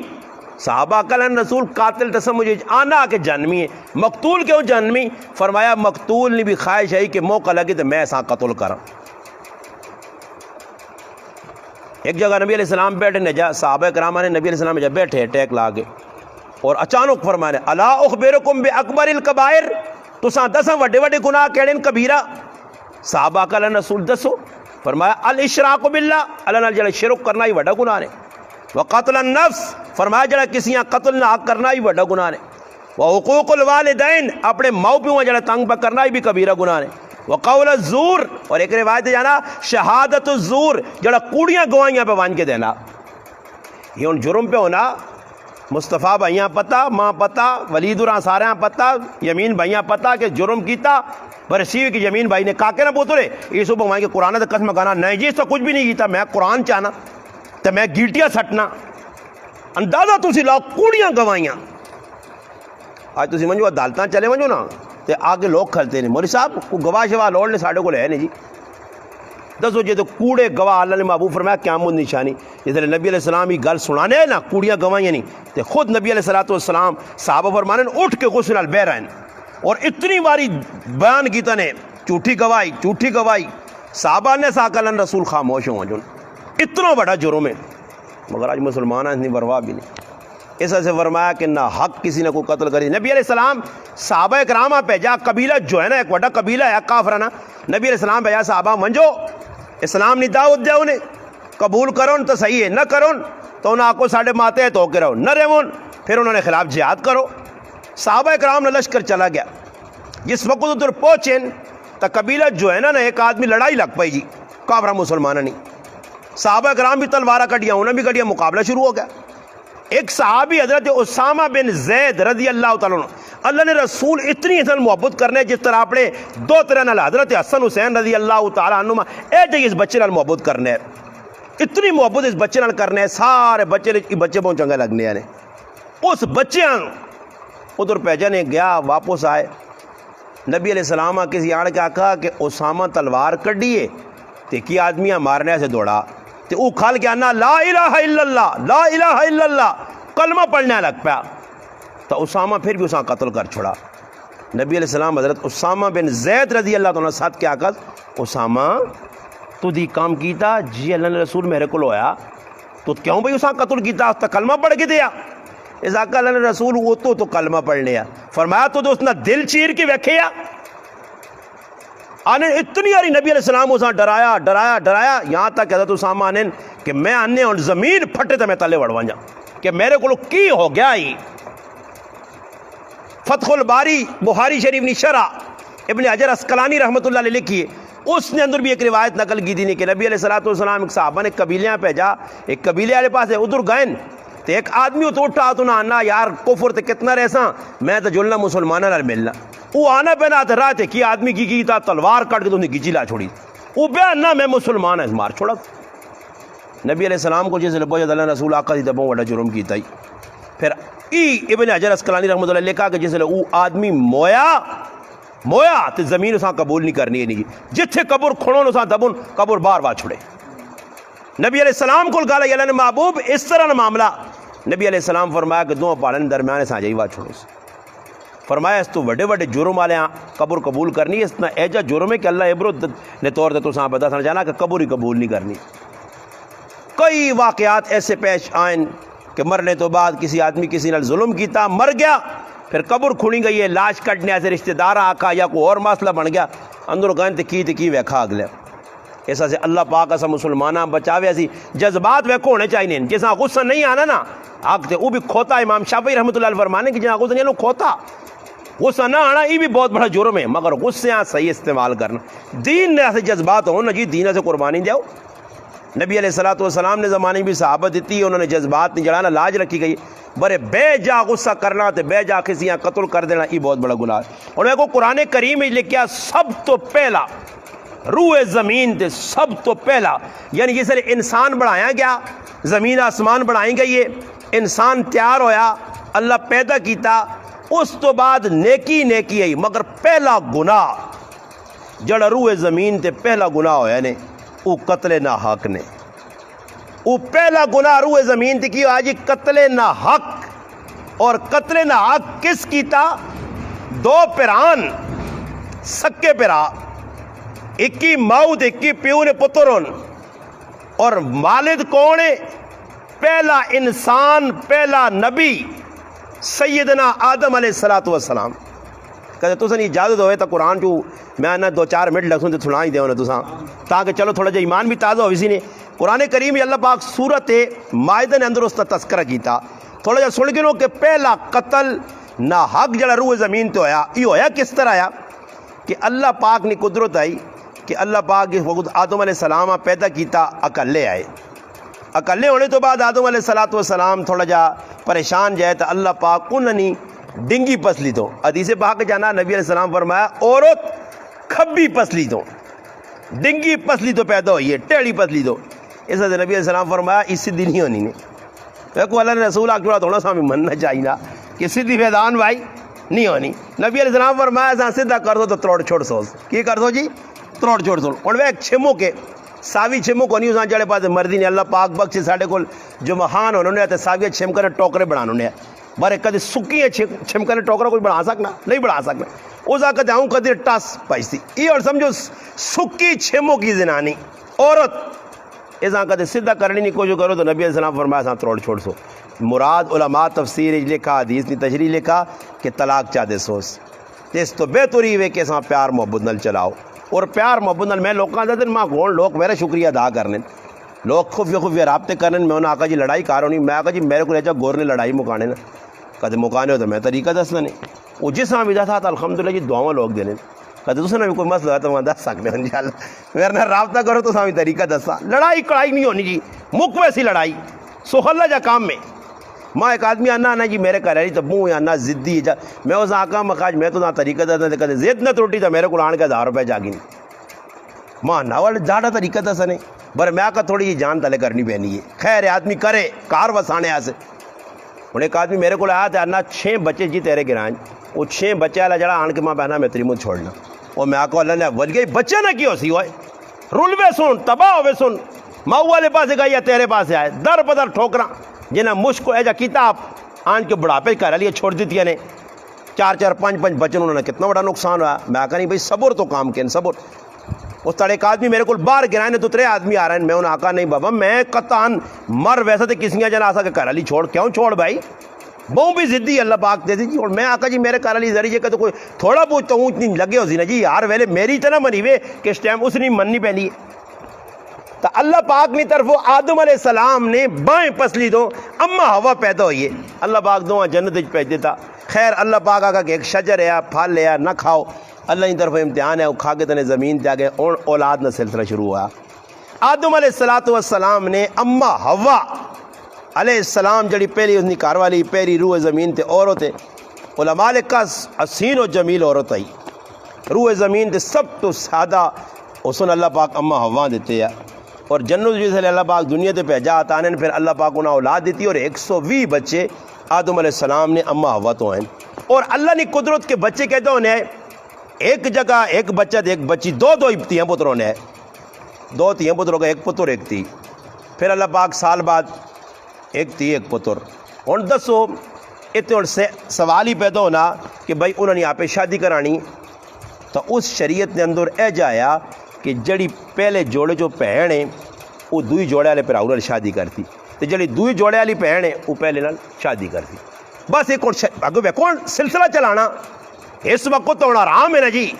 صحابہ کلن رسول قاتل تسم مجھے آنا کہ جہنمی ہے، مقتول کیوں جہنمی؟ فرمایا مقتول نے بھی خواہش ہے کہ موقع لگے تو میں ایسا قتل کروں۔ ایک جگہ نبی علیہ السلام بیٹھے صحابہ کرامہ نے نبی علیہ السلام جب بیٹھے ٹیک لا کے اور اچانک فرمانے الا اخبرکم باکبر الکبائر، تساں دساں وڈے وڈے گناہ کیڑے کبیرہ؟ صحابہ کہا رسول دسو، فرمایا الاشراک باللہ، اللہ نال جڑا شرک کرنا ہی وڈا گناہ نے، وقتل النفس، فرمایا جڑا کسی قتل نہ کرنا ہی وڈا گناہ نے، وحقوق الوالدین، اپنے ماؤ پیوں جڑا تنگ پہ کرنا ہی بھی کبیرہ گناہ نے، وقول الزور، اور ایک روایت جانا شہادت الزور، جڑا کوڑیاں گواہیاں پہ وان کے دینا۔ یہ ان جرم پہ ہونا مصطفیٰ بھائیاں پتہ، ماں پتہ، ولید الانصاریاں پتہ، یمین بھائیاں پتہ کہ جرم کیتا برشیوی کی یمین بھائی نے کہا کہ نہ پوترے یہ صبح وہاں کے قرآن کا قسم کہنا نہیں جی اس تو کچھ بھی نہیں کیتا، میں قرآن چاہنا تو میں گیٹیاں سٹنا، اندازہ تسی لاؤ کوڑیاں گواہیاں۔ آج تسی منجو عدالتاں چلے منجو نا تے آگے لوگ کھلتے ہیں مولوی صاحب کو گواہ شواہ لوڑ نے ساڑھے کو لے نہیں جی دسو جی تو کوڑے گواہ اللہ نے محبوب فرمایا قیامت نشانی۔ جس طرح نبی علیہ السلام ہی گل سنانے ہیں نا کوڑیاں گواہیاں نہیں تے خود نبی علیہ السلام صحابہ فرمانے اٹھ کے غسل نال بہ رہے ہیں اور اتنی باری بیان کیتا نے جھوٹی گواہی صحابہ نے ساکلن رسول خاموش ہوں جو اتنا بڑا جرم ہے، مگر آج مسلمان ہیں اتنی پرواہ بھی نہیں۔ اس سے فرمایا کہ نہ حق کسی نے کوئی قتل کری۔ نبی علیہ السلام صحابہ کرامہ بھیجا، قبیلہ جو ہے نا ایک بڑا قبیلہ ہے کافرانہ، نبی علیہ السلام بھیجا صحابہ منجو اسلام نے دعوت دیا انہیں قبول کرون تو صحیح ہے، نہ کرون تو انہیں آکو ساڑھے ماتے تو کے رہو، نہ رہون پھر انہوں نے خلاف جہاد کرو۔ صحابہ کرام نے لشکر چلا گیا، جس وقت ادھر پہنچے تو قبیلہ جو ہے نا ایک آدمی لڑائی لگ پائی جی کافرہ مسلمانہ نہیں، صحابہ کرام بھی تلوارہ کٹیا، انہیں بھی کٹیا، مقابلہ شروع ہو گیا۔ ایک صحابی حضرت اسامہ بن زید رضی اللہ تعالیٰ عنہ، اللہ نے رسول اتنی حسن محبت کرنے جس طرح اپنے 2 طرح نال حضرت حسن حسین رضی اللہ تعالیٰ عنہ اے جی اس بچے نال محبت کرنے، اتنی محبت اس بچے نال کرنے، سارے بچے بہت چنگا لگنے ہیں۔ اس بچے ادھر پیجنے گیا، واپس آئے، نبی علیہ السلام کسی آڑ کے آکھا کہ اسامہ تلوار کڈیے تے کی آدمیاں مارنے سے دوڑا تے او کھال کے آنا لا الہ الا اللہ، لا الہ الا اللہ کلمہ پڑھنے لگ پیا تو اسامہ پھر بھی اساں قتل کر چھوڑا۔ نبی علیہ السلام حضرت اسامہ بن زید رضی اللہ تعالیٰ ساتھ کیا کہا اسامہ تو دی کام کیتا؟ جی اللہ نے رسول میرے کو لویا تو کیوں بھئی اساں قتل کیتا؟ اس تا کلمہ پڑھ کے دیا؟ اس آقا اللہ نے رسول وہ تو کلمہ پڑھ لیا، فرمایا تو اس نے دل چیر کے ویکھیا آنے اتنی آری نبی علیہ السلام اساں ڈرایا یہاں تک حضرت اسامہ آنے کہ میں آنے اور زمین پھٹے تو میں تلے وڑوان جا کہ میرے کو کی ہو گیا ہی۔ فتح الباری بخاری شریف نے شرح ابن حجر اسقلانی رحمۃ اللہ علیہ لکھی ہے، اس نے اندر بھی ایک روایت نقل کی تھی کہ نبی علیہ السلام ایک صحابہ نے قبیلیاں بھیجا، ایک قبیلے والے پاس ہے ادھر گئے تو ایک آدمی تو اٹھا تو نہ آنا یار کفر تے کتنا رہساں میں تو جلنا مسلمانہ نال ملنا، وہ آنا پہنا تو رہا تھے کہ آدمی کی کیتا تلوار کٹ کے تو انہیں گیچی لا چھوڑی، وہ بیان نہ میں مسلمان ہے مار چھوڑا۔ نبی علیہ السلام کو جس لبو اللہ رسول آقا دی دبوں وڈا جرم کیتا ہی. پھر ابن حجر اسقلانی رحمۃ اللہ علیہ کہا کہ جس او آدمی مویا تے زمین اساں قبول نہیں کرنی نہیں جتھے قبر کھڑون اساں دبن قبر بار بار چھڑے. نبی علیہ السلام کو گالا اللہ نے محبوب اس طرح نہ معاملہ. نبی علیہ السلام فرمایا کہ دو پہاڑن درمیان سا جائی بات چھوڑو. فرمایا اس تو وڈے وڈے جرم والے قبر قبول کرنی. اس طرح ایجا جرم ہے کہ اللہ عبرت نے طور تے تو ساں بتا سن جانا کہ قبر ہی قبول نہیں کرنی. کئی واقعات ایسے پیش آئیں کہ مرنے تو بعد کسی آدمی کسی نال ظلم کیتا مر گیا, پھر قبر کھڑی گئی ہے, لاش کٹنے سے رشتہ دار آکھا یا کوئی اور مسئلہ بن گیا, اندر گئے تے کی ویکھا اگلے. ایسا سے اللہ پاک اسا مسلمانہ بچاوے. اسی جذبات ویکھو ہونے چاہیے جیسا غصہ نہیں آنا نا آگ تے وہ بھی کھوتا. امام شافعی رحمۃ اللہ علیہ فرمانے کہ جہاں غصہ نہیں کھوتا غصہ نہ آنا یہ بھی بہت بڑا جرم ہے, مگر غصے صحیح استعمال کرنا. دین نے ایسے جذبات ہوں نا جی دین سے قربانی دیو. نبی علیہ الصلوۃ والسلام نے زمانے بھی صحابہ دیتی, انہوں نے جذبات نہیں جڑانا, لاج رکھی گئی. برے بے جا غصہ کرنا تے بے جا کسی قتل کر دینا یہ بہت بڑا گناہ ہے. اور میں کو قرآن کریم میں لکھیا سب تو پہلا روح زمین تے سب تو پہلا یعنی جس طرح انسان بڑھایا گیا, زمین آسمان بڑھائی گئی ہے, انسان تیار ہویا, اللہ پیدا کیتا, اس تو بعد نیکی ہے. مگر پہلا گناہ جڑا روح زمین تے پہلا گناہ ہویا نے وہ قتل ناحق نے. وہ پہلا گناہ روح زمین تے کی آج قتل ناحق. اور قتل ناحق کس کیتا؟ دو پران سکے پرا, اکی موت اکی پیو نے پترون. اور والد کون ہے؟ پہلا انسان پہلا نبی سیدنا آدم علیہ الصلوۃ والسلام. کہتے تو سن اجازت ہوئے تو قرآن چو میں نہ 2-4 منٹ لگسوں تو سنا ہی دے ہونے تساں تاکہ چلو تھوڑا جا ایمان بھی تازہ ہوئی سی نے. قرآن کریم اللہ پاک سورت مائدہ نے اندر اس کا تذکرہ کیتا. تھوڑا جا سن گنو کہ پہلا قتل ناحق جڑا روح زمین تو ہویا, یہ ہویا کس طرح آیا کہ اللہ پاک نے قدرت آئی کہ اللہ پاک وقت آدم علیہ السلام پیدا کیتا, اکلے آئے. اکلے ہونے تو بعد آدم علیہ الصلوۃ والسلام تھوڑا جا پریشان جائے تو اللہ پاک انہوں ڈنگی پسلی تو حدیث پاک جانا نبی علیہ السلام فرمایا عورت کھبی پسلی تو ڈنگی پسلی تو پیدا ہوئی ہے, ٹیڑھی پسلی تو. اس سے نبی علیہ السلام فرمایا اس سیدھی نہیں ہونی نے. دیکھو اللہ نے رسول آگ تھوڑا سا ہمیں مننا چاہیے نا کہ سیدھی فیضان بھائی نہیں ہونی. نبی علیہ السلام فرمایا ایسا سیدھا کر دو تو تروڑ چھوڑ سو. کی کر دو جی؟ تروڑ چھوڑ سو. اور وہ ایک چھمو کے ساوی چھمو کو نہیں اساں جڑے پاس مرضی نے اللہ پاک بخشے ساڈے کول جو مہان انہوں نے ساوی چھمکنے ٹوکرے بنانے نے بارے کدی سکی چھمکنے ٹوکرا کوئی بنا سکنا نہیں بنا سکنا. اس آ کہتے ہوں کدی ٹس پائسی یہ اور سمجھو سکی چھمو کی زنانی عورت ایسا کہتے سیدھا کرنے نہیں کوشش کرو تو نبی علیہ السلام فرمایا ساں تروڑ چھوڑ سو. مراد علماء تفسیر لکھا حدیث نے تشریح لکھا کہ طلاق چاہ دے سوس اس تو بہتری ہوئے کہ ساں پیار محبت نل چلاؤ. اور پیار محبت نل میں لوگوں کا ماں گون لوگ میرا شکریہ ادا کرنے لوگ خفیہ رابطے کرنے میں انہیں آقا جی لڑائی کار ہونی میں آقا جی میرے کو ایجا گور نے لڑائی مکانے نا کدے مکانے ہو تو میں طریقہ دسنا نہیں وہ جس ہاں بھی دسا تھا الحمدللہ جی دعاواں لوگ دینے کدے دوسرے بھی کوئی مسئلہ ہے تو وہاں دس سکتے ہیں انشاءاللہ میرے نہ رابطہ کرو تو سامی طریقہ دسا. لڑائی کڑائی نہیں ہونی جی مک ویسی لڑائی سخلا جا کام میں. ماں ایک آدمی آنا نا جی میرے گھر والی تو منہ آنا ضدی جا میں اس آقا مخاج میں تو نہ طریقہ دسنا کدے ضد نہ ٹوٹی تو میرے کو آن کے 1000 روپے جاگی نہیں ماں نہ والے زیادہ طریقہ دسا نہیں بر میں آقا تھوڑی جی جان تلے کرنی پہنی ہے. خیر آدمی کرے کار وسانے آسے. ہوں ایک آدمی میرے کو آیا تو آنا 6 بچے جی تیرے گرائیں وہ 6 بچے والا جڑا آن کے ماں بہنا میں تیری منہ چھوڑنا وہ میں آقا اللہ نے بول گئی بچے نہ کیوں سی ہوئے رلوے سن تباہ ہوئے سن ماؤ والے پاس گئی یا تیرے پاس آئے در بدر ٹھوکرا جنہیں مشکل ایجا کتاب آن کے بڑھاپے کر لیے چھوڑ دیتی نے 4 5 بچے انہوں نے کتنا بڑا نقصان ہوا. میں آقا نہیں بھائی صبر تو کام کے صبر. اس طرح ایک آدمی میرے کو باہر گرائے تو 3 آدمی آ رہے ہیں میں انہیں آقا نہیں بابا میں قطعاً مر ویسا تو کسی جنا آ سکے گھر والی چھوڑ کیوں چھوڑ بھائی بہو بھی ضدی اللہ پاک دے دی جی. اور میں آقا جی میرے گھر والی ذریعے کہ تو کوئی تھوڑا بہت تو اونچ نہیں لگے ہو سی نا جی یار ویلے میری تو نہ منی وے کہ اس ٹائم اس نے مننی پہنی تو اللہ پاک نے طرف آدم علیہ السلام نے بائیں پسلی دو اما ہوا پیدا ہوئی ہے اللہ پاک دو جنت بھیج دیتا. خیر اللہ پاک آگا کہ ایک شجر ہے پھل ہے نہ کھاؤ اللہ کی طرف امتحان ہے وہ کھا کے تنے زمین تے آگے اور اولاد نہ سلسلہ شروع ہوا. آدم علیہ الصلوۃ والسلام نے اما ہوا علیہ السلام جڑی پہلی اس نے گھر والی پہلی روح زمین تے عورت ہے علماء کا حسین و جمیل عورت آئی روح زمین تے سب تو سادہ حسن اللہ پاک اما ہوا دیتے ہیں. اور جنت جس اللہ پاک دنیا تے بھیجا آتا نے پھر اللہ پاک انہیں اولاد دیتی اور 120 بچے آدم علیہ السلام نے اما ہوا تو ہیں. اور اللہ نے قدرت کے بچے کہتے ہونے ہیں ایک جگہ ایک بچہ ایک بچی دو تیاں پتروں نے 2 تیاں پتروں کا ایک پتر ایک تھی. پھر اللہ پاک سال بعد ایک تھی ایک پتر. ہوں دسو اتنے سوال ہی پیدا ہونا کہ بھائی انہوں نے آپ شادی کرانی تو اس شریعت نے اندر اے جایا کہ جڑی پہلے جوڑے جو بہن ہے وہ دوئی جوڑے والے پراؤ نال شادی کرتی تو جڑی دوئی جوڑے والی بہن ہے وہ پہلے نال شادی کرتی. بس ایک اگو کون سلسلہ چلانا اس وقت تو ہونا آرام ہے نا جی.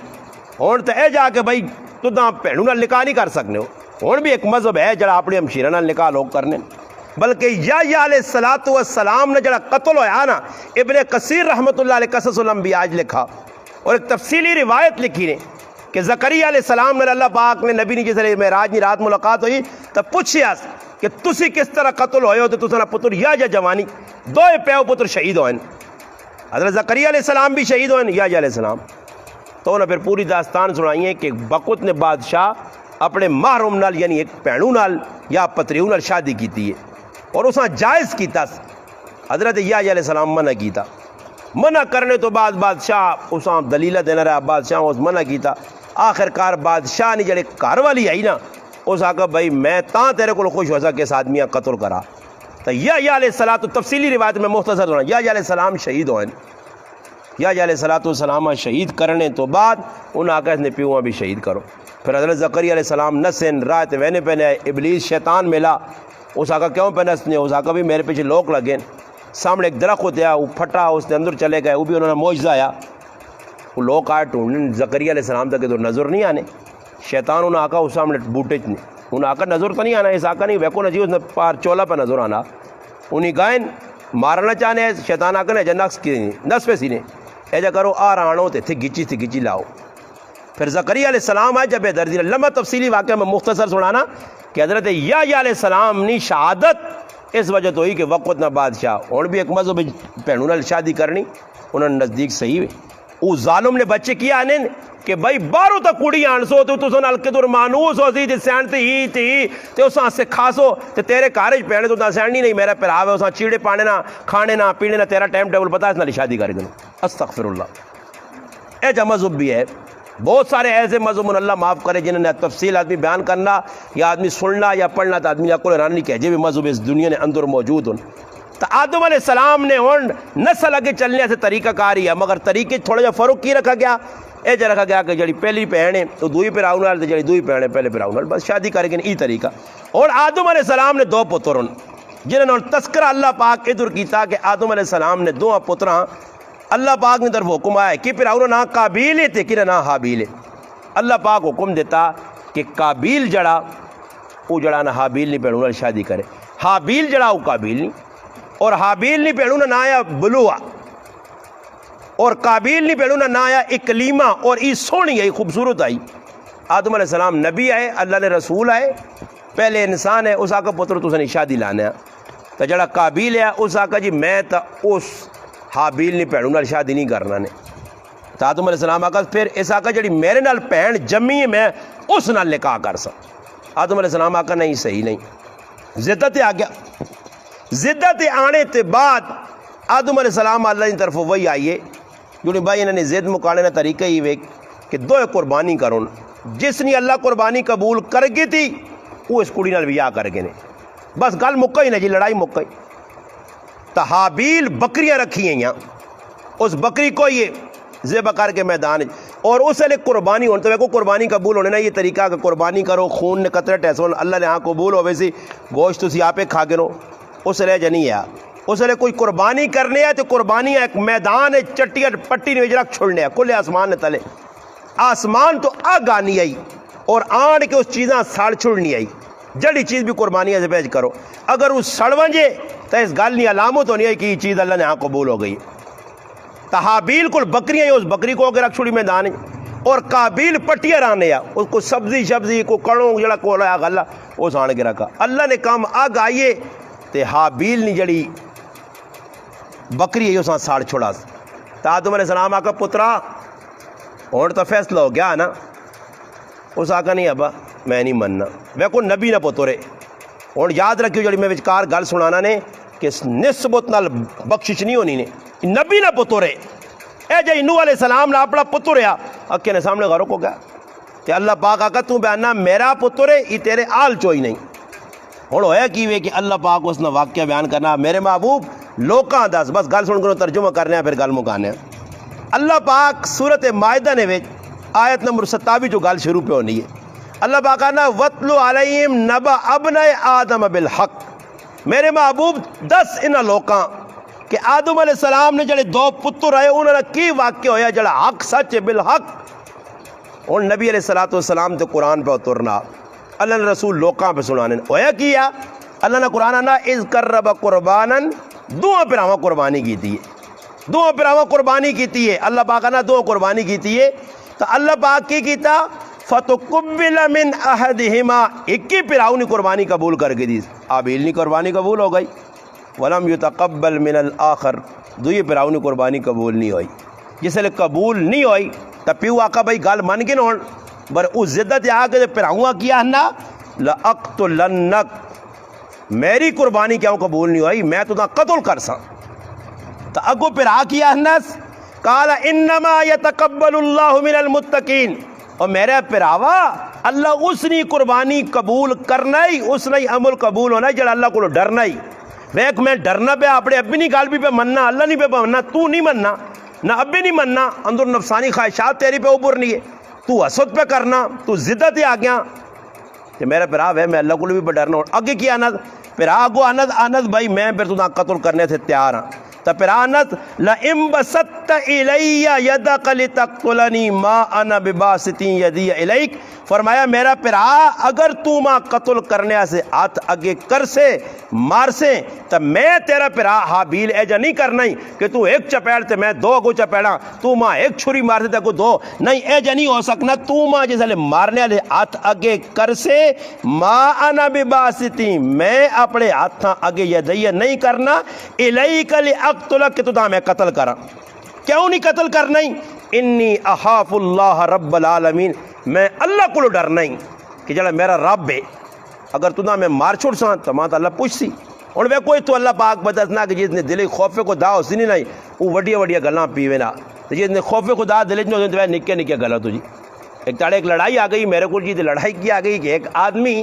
ہوں تو اے جا کے بھائی تو بھنوں نال نکاح نہیں کر سکنے ہو. ہوں بھی ایک مذہب ہے جڑا اپنی ہمشیرہ نال نکاح لوگ کرنے. بلکہ یا علیہ الصلوۃ والسلام نے جڑا قتل ہویا نا ابن کثیر رحمۃ اللہ علیہ قصص الانبیاء لکھا اور ایک تفصیلی روایت لکھی نے کہ زکریا علیہ السلام نے اللہ پاک نے نبی نے جس معراج کی رات ملاقات ہوئی تو پوچھیا کہ تسی کس طرح قتل ہوئے ہو تو تسا پتر یا جوانی دو پیو پتر شہید ہوئے. حضرت زکریا علیہ السلام بھی شہید ہوئے یا علیہ السلام. تو انہیں پھر پوری داستان سنائی ہے کہ وقت نے بادشاہ اپنے محرم نال یعنی ایک بھینوں نال یا پتریوں نال شادی کیتی ہے اور اساں جائز کیتا. حضرت یا علیہ السلام منع کیتا. منع کرنے تو بعد بادشاہ اساں دلیلہ دینا رہا بادشاہ اس منع کیتا. آخر کار بادشاہ نے جڑے گھر والی آئی نا اس آکھا بھائی میں تاں تیرے کو خوش ہو سا کہ اس آدمیاں قتل کرا. تو یا علیہ السلام تو تفصیلی روایت میں مختصر ہونا یا علیہ السلام شہید ہوئے. یا علیہ السلام شہید کرنے تو بعد انہوں آکھا اس نے پیوہاں بھی شہید کرو. پھر حضرت زکریا علیہ السلام نسن رات وینے پہنے ابلیس شیطان ملا. اس آکھا کیوں پہ نسنے؟ اس آکھا بھی میرے پیچھے لوگ لگیں. سامنے ایک درخت ہوتا وہ پھٹا اس نے اندر چلے گئے وہ بھی انہوں نے معجزہ آیا. وہ لوگ آئے ڈھونڈنے زکریا علیہ السلام تک تو نظر نہیں آنے. شیطان انہوں نے آکھا اس سامنے بوٹے چ نہیں انہوں نے آکھا نظر تو نہیں آنا. اس آکھا نہیں ویکو نجی اس نے پار چولا پہ نظر آنا. انہیں گائن مارنا چاہنے شیطان آکھا نے نقص کی نس پہ سینے ایجا کرو آ رہانو تھے گچی لاؤ. پھر زکریا علیہ السلام آئے جب دردی لمبا تفصیلی واقعہ میں مختصر سنانا کہ حضرت یا علیہ السلام نے شہادت اس وجہ تو ہوئی کہ وقت نہ بادشاہ اور بھی ایک مذہب بھینوں نال شادی کرنی انہوں نے نزدیک صحیح وہ ظالم نے بچے کیا آنے کہ بھائی باہروں تک کڑی آن سو تو تسوں نال کدھر مانوس ہو سی تے سین تے تے اساں سے کھاسو تے تیرے کارج پینے تو تا سینی نہیں میرا پھر آوے اساں چیڑے پانے نہ کھانے نہ پینے نہ تیرا ٹائم ٹیبل پتہ اس نال شادی کر دوں. استغفر اللہ. اے جا مذہب بھی ہے. بہت سارے ایسے مذہب اللہ معاف کرے جنہوں نے تفصیل آدمی بیان کرنا یا آدمی سننا یا پڑھنا تو آدمی کو حیران نہیں کہ جو بھی مذہب اس دنیا نے اندر موجود ہوں. تو آدم علیہ السلام نے ہون نسل آگے چلنے سے طریقہ کار ہی ہے مگر طریقے تھوڑا جا فرق کی رکھا گیا. اے جا رکھا گیا کہ جڑی پہلی بہن ہے تو دوئی پہ راؤ نال جڑی دوئی بہن ہے پہلے پہ راؤ نال بس شادی کر کے ای طریقہ. اور آدم علیہ السلام نے 2 پتر ہوں جنہوں نے تذکرہ اللہ پاک ادھر کیتا کہ آدم علیہ السلام نے 2 پتراں اللہ پاک نے طرف حکم آیا کہ پھر نہ قابیل تھے کہ نہ حابیل. اللہ پاک حکم دیتا کہ قابیل جڑا وہ جڑا نہ حابیل نہیں پہنوں نال شادی کرے. حابیل جڑا وہ قابیل نہیں اور حابیل نہیں پہنوں نہ آیا بلوا اور قابیل نہیں پہنوں نہ آیا اکلیمہ اور ای سونی آئی خوبصورت آئی. آدم علیہ السلام نبی آئے اللہ نے رسول آئے پہلے انسان ہے اس آکا پتر تو سنی شادی لانے تو جڑا قابیل ہے اس آکا جی میں تا اس حابیل نہیں پہنوں نال شادی نہیں کرنا نے. تو آدم علیہ السلام آکا پھر اس آکا جڑی میرے نال پہن جمی ہے میں اس نال نکاح کر سک. آدم علیہ السلام آکا نہیں صحیح نہیں. زدت آ گیا. زدت آنے تے بعد آدم علیہ السلام اللہ کی طرف وہی آئیے جو بھائی انہوں نے زد مکانے کا طریقہ ہی وے کہ 2 قربانی کرو. جس نے اللہ قربانی قبول کر گئی تھی وہ اس کڑی نال بیاہ کر گئے نے. بس گل مکا ہی نہیں جی لڑائی مکا ہی. تو حابیل بکریاں رکھی ہیں یہاں اس بکری کو یہ ذبح کر کے میدان اور اس لیے قربانی ہونے تو قربانی قبول ہونے نا یہ طریقہ کہ قربانی کرو خون نے قطرے ٹیسون اللہ نے ہاں قبول ہو ویسی گوشت تسی آپ کھا گنو اس لیے جنی ہے. اس لیے کوئی قربانی کرنے ہے تو قربانی ایک میدان ہے چٹی پٹی نے رکھ چھوڑنے ہے کھلے آسمان نے تلے آسمان تو آگ آنی آئی اور آن کے اس چیزاں ساڑ چھوڑنی آئی. جڑی چیز بھی قربانی سے پیش کرو اگر وہ سڑ ونجے تو اس گل نہیں علامت ہونی ہے کہ یہ چیز اللہ نے ہاں قبول ہو گئی. تو حابیل کو بکریاں اس بکری کو رکھ چھوڑی میدان اور قابیل پٹیاں رانے اس کو سبزی کو کڑوں جڑا کول آیا غلہ اس آن کے رکھا. اللہ نے کام آگ آئیے تو حابیل نے جڑی بکری ہے اس ساڑ چھوڑا. تو آدم علیہ السلام آکا پترا اور تو فیصلہ ہو گیا نا. اس آکا نہیں ابا میں نہیں مننا ویکو نبی نہ پترے ہوں یاد رکھیو جڑی میں وچکار گل سنانا نے کہ نسبت نال بخشش نہیں ہونی نے نبی نہ پترے اے جے نوح علیہ السلام نہ اپنا پتر آ اکھے نے سامنے غرق ہو گیا تے اللہ پاک آکا تو بیاننا میرا پتر ہے یہ تیرے آل چوئی نہیں ہوں ہویا کی وے کہ اللہ پاک اس نے واقعہ بیان کرنا میرے محبوب لوکاں دس بس گل سن کر ترجمہ کرنے پھر گل مکانے اللہ پاک سورت مائدہ نے وچ آیت نمبر 27 جو گل شروع پہ ہونی ہے اللہ پاک کہنا وَاتْلُ عَلَيْهِمْ نَبَأَ ابْنَئِ آدَمَ بِالْحَقِّ میرے محبوب دس انہاں لوکاں کہ آدم علیہ السلام نے جڑے دو پتر آئے انہوں نے کی واقع ہویا جڑا حق سچ بالحق اور نبی علیہ السلام تے قرآن پہ اترنا اللہ نے رسول لوکاں پہ سنانے ہویا کیا اللہ نے قرآن آنا اِذْ قَرَّبَ قُرْبَانًا دعا پراواں قربانی کیتی ہے دعا پراواں قربانی کیتی ہے اللہ پاک نے دعا قربانی کیتی ہے تو اللہ پاک کی کیتا فَتُقُبِّلَ مِنْ أَحَدِهِمَا ایک ہی پراؤں نے قربانی قبول کر کے دی آبیل نے قربانی قبول ہو گئی وَلَمْ يُتَقَبَّلْ مِنَ الْآخَرِ دوئی پراؤں نے قربانی قبول نہیں ہوئی جس لئے قبول نہیں ہوئی تو پیو آقا بھائی گال من کے نون بر اس زدت آگے پراؤں کیا نا لَأَقْتُلَنَّكَ میری قربانی کیوں قبول نہیں ہوئی میں تو قتل کر سا تو اگو پھر کیا نس قال انما يتقبل الله من المتقین اور میرے پراوا اللہ اس نے قربانی قبول کرنا ہی اس نے عمل قبول ہونا جڑا اللہ کو ڈرنا ہی ویک میں ڈرنا پہ اپنے ابھی نہیں گال بھی پہ مننا اللہ نہیں پہ مننا تو نہیں مننا نہ ابھی نہیں مننا اندر نفسانی خواہشات تیری پہ اوپر نہیں ہے تو حسد پہ کرنا تو زدت ہی آ گیا کہ میرا پراو ہے میں اللہ کو بھی پہ ڈرنا ہوں آگے کیا آنت پھر آگو آنت بھائی میں پھر تو قتل کرنے سے تیار ہاں تو پھر آنت لَإِن بَسَطْتَ إِلَيَّ يَدَكَ لِتَقْتُلَنِي مَا أَنَا بِبَاسِطٍ يَدِيَ إِلَيْكَ فرمایا میرا پھرا اگر تو ماں قتل کرنے سے ہاتھ اگے کر سے مار سے تو میں تیرا پھرا حابیل ایجا نہیں کرنا ہی کہ تو ایک چپیڑ تے میں دو اگو چپیڑا تو ماں ایک چھری مار سے کو دو نہیں ایجا نہیں ہو سکنا تو ماں جیسے لے مارنے والے ہاتھ اگے کر سے ما انا بباسطی میں اپنے ہاتھاں اگے یدیہ نہیں کرنا الیک لاقتلک کہ تو میں قتل کرا کیوں نہیں قتل کرنا ہی انی اخاف اللہ رب العالمین میں اللہ کو ڈرنا ہی کہ جڑا میرا رب ہے اگر تو میں مار چھوڑ سا تو ماں تو اللہ پوچھ سی اور وہ کوئی تو اللہ پاک بدسنا کہ جس نے دل خوف خدا اسی نہیں وہ وڈیا وڈیا گلاں پیوے نا تو جس نے خوف خدا دل میں تو نکے نکے گلا تو جی ایک تاڑے ایک لڑائی آ گئی میرے کو جی لڑائی کی آ گئی کہ ایک آدمی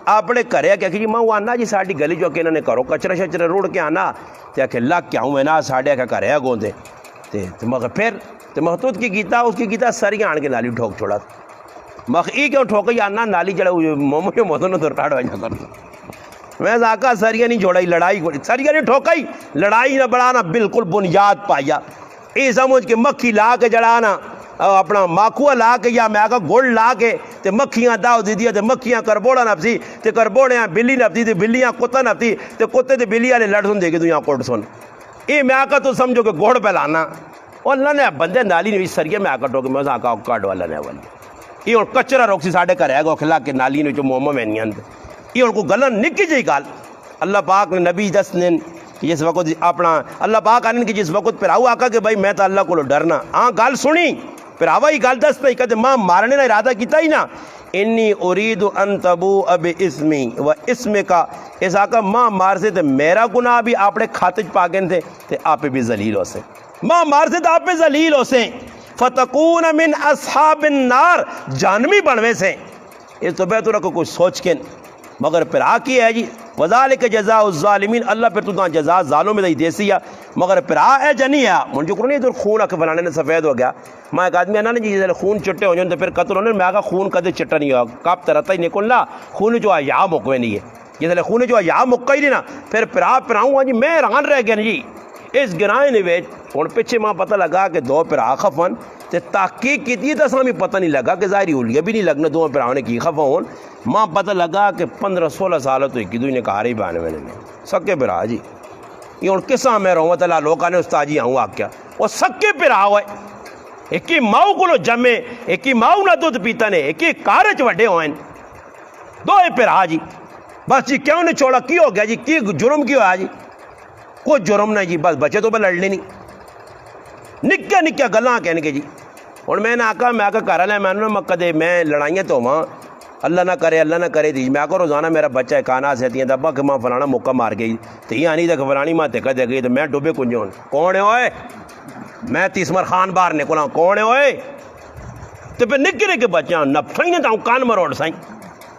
اپنے کرے کہ جی ماں وہ آنا جی ساڑی گلی جو کہ انہوں نے کرو کچرا شچرا روڑ کے آنا تو کہ اللہ کیا ہوں میں نا ساڑے کا کرے گوندے تو مگر پھر تو محتوط کی گیتا اس کی گیتا سریاں آن کے نالی ٹھوک چھوڑا مخی کیوں ٹھوکئی آنا نالی جڑا مومو کے موتوں نے درکاڑ وجہ کر میں آقا سریاں نہیں چھوڑائی لڑائی سریاں نہیں ٹھوکئی لڑائی نہ بڑھانا بالکل بنیاد پایا اے سمجھ کے مکھی لا کے جڑانا اپنا ماکھوا لا کے یا میں آقا گڑ لا کے تے مکھیاں داؤ دی دیا تے مکھیاں کربوڑا نفسی تے کربوڑیاں بلی نفتی تے بلیاں کتا نفتی تے کتے تے بلی والے لڑ سن دے کے تو یہاں کوٹ سن اے میں آقا تو سمجھو کہ گوڑ پہ لانا اور اللہ نے بندے نالی نے بھی سریے میں آقا ٹوکے میں آقا کاٹ والا نے والی یہ اور کچرا روک سی ساڑھے کا رہے گا کھلا کے نالی نے جو مومو میں نہیں اندر یہ ان کو گلن نکی جائی گال اللہ پاک نے نبی دس نے جس وقت اپنا اللہ پاک آنے کی جس وقت پھر آؤ آقا کہ بھائی میں تو اللہ کو ڈرنا ہاں گال سنی پھر آوا ہی گال دس نہیں کہتے ماں مارنے کا ارادہ کیتا ہی نا انی ارید ان تبوء باسمی و اسم کا اس آقا ماں مار سے تے میرا گناہ بھی آپ نے کھاتے پاگن تھے تے آپ بھی ذلیل ہو سے ماں مار سے تے آپ بھی ذلیل ہو سے فتکون من اصحاب النار جانمی بنوے سے اس تو بہتر کو کچھ سوچ کے مگر پھر آکی ہے جی وذالک جزاء الظالمین اللہ پھر تو جزا ظالم میں دیسی ہے مگر پھر اے جنی ہے من جو کرنی ادھر خون اک بنانے نے سفید ہو گیا میں ایک آدمی انا نے جی خون چٹے ہو جائیں تو پھر قتل ہونے میں آگا خون کدے چٹا نہیں ہوا کاپ ترتا ہی نکلنا خون جو یا مکوے نہیں ہے جس خون جو یا مکا ہی نہیں نا پھر آؤں جی میں ران رہ گیا جی اس گرائے نے ویچ ہوں پیچھے ماں پتہ لگا کہ دو پھر خفن تے تحقیق کی تھی تو سامی پتہ نہیں لگا کہ ظاہری ہولیہ بھی نہیں لگنا دو پھر نے کی خفا ہون ماں پتہ لگا کہ 15-16 سال تو ایک دوئی نے کہا رہی بانے میں نے سکے پھر جی یہ ہوں کساں میں رہوں اللہ لوگوں نے استاد جی آؤں آکیا وہ سکے پھر ہوئے ایک ہی ماؤ کو جمے ایک ہی ماؤ نہ دودھ پیتا نے ایک ہی کارچ وڈے ہوئے دو پھر جی بس جی کیوں نہیں چھوڑا کی ہو گیا جی کی جرم کی ہوا جی کوئی جرم نہیں جی بس بچے تو پہ لڑنے نہیں نکیا نکیا گلاں کہنے کے جی اور میں نے آقا میں آقا کر لیا میں نے کدے میں لڑائیاں تو ہاں اللہ نہ کرے تھی میں کو روزانہ میرا بچہ کانا سہتی ہیں دبا کہ ماں فلانا موقع مار گئی تھی آنی تک فلانی ماں تکا دے گئی تو میں ڈوبے کنجون کون ہے ہوئے میں تیسمر خان باہر نکلا کون ہے ہوئے تو پھر نکرے کے بچہ نہ پھنگے تاؤں کان مروڑ سائیں